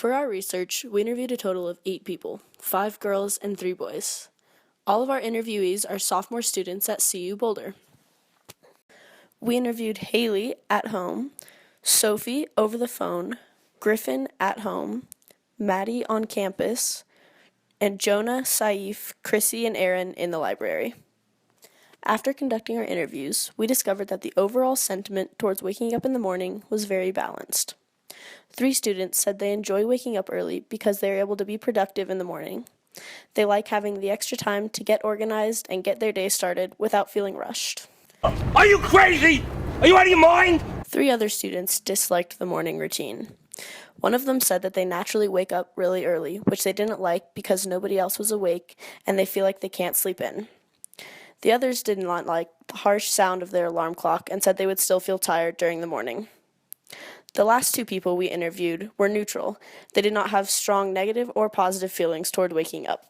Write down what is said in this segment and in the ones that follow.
For our research, we interviewed a total of 8 people, 5 girls and 3 boys. All of our interviewees are sophomore students at CU Boulder. We interviewed Haley at home, Sophie over the phone, Griffin at home, Maddie on campus, and Jonah, Saif, Chrissy, and Aaron in the library. After conducting our interviews, we discovered that the overall sentiment towards waking up in the morning was very balanced. 3 students said they enjoy waking up early because they are able to be productive in the morning. They like having the extra time to get organized and get their day started without feeling rushed. Are you crazy? Are you out of your mind? 3 other students disliked the morning routine. One of them said that they naturally wake up really early, which they didn't like because nobody else was awake and they feel like they can't sleep in. The others did not like the harsh sound of their alarm clock and said they would still feel tired during the morning. The last 2 people we interviewed were neutral. They did not have strong negative or positive feelings toward waking up.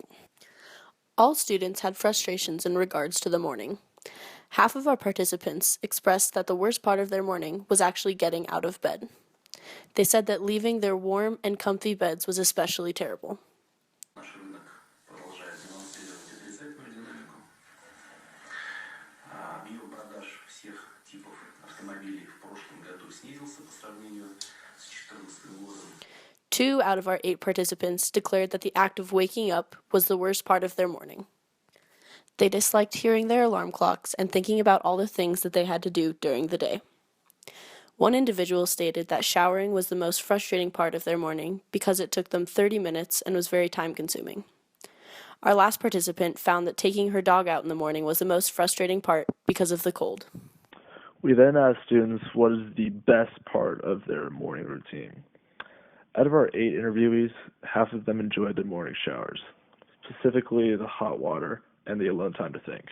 All students had frustrations in regards to the morning. Half of our participants expressed that the worst part of their morning was actually getting out of bed. They said that leaving their warm and comfy beds was especially terrible. Наш рынок продолжает демонстрировать отрицательную динамику. Объем продаж всех типов автомобилей в прошлом году снизился по сравнению с 2014 годом. 2 out of our 8 participants declared that the act of waking up was the worst part of their morning. They disliked hearing their alarm clocks and thinking about all the things that they had to do during the day. One individual stated that showering was the most frustrating part of their morning because it took them 30 minutes and was very time-consuming. Our last participant found that taking her dog out in the morning was the most frustrating part because of the cold. We then asked students what is the best part of their morning routine. Out of our 8 interviewees, half of them enjoyed their morning showers, specifically the hot water and the alone time to think.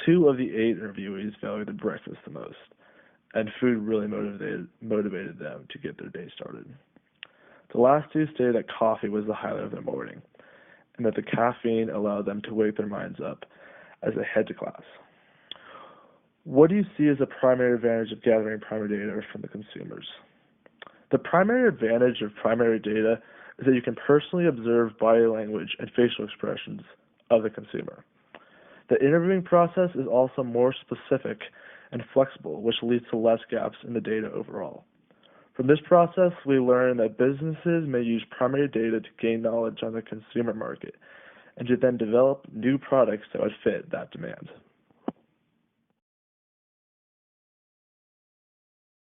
2 of the 8 interviewees valued the breakfast the most, and food really motivated them to get their day started. The last 2 stated that coffee was the highlight of their morning, and that the caffeine allowed them to wake their minds up as they head to class. What do you see as the primary advantage of gathering primary data from the consumers? The primary advantage of primary data is that you can personally observe body language and facial expressions of the consumer. The interviewing process is also more specific and flexible, which leads to less gaps in the data overall. From this process, we learn that businesses may use primary data to gain knowledge on the consumer market and to then develop new products that would fit that demand.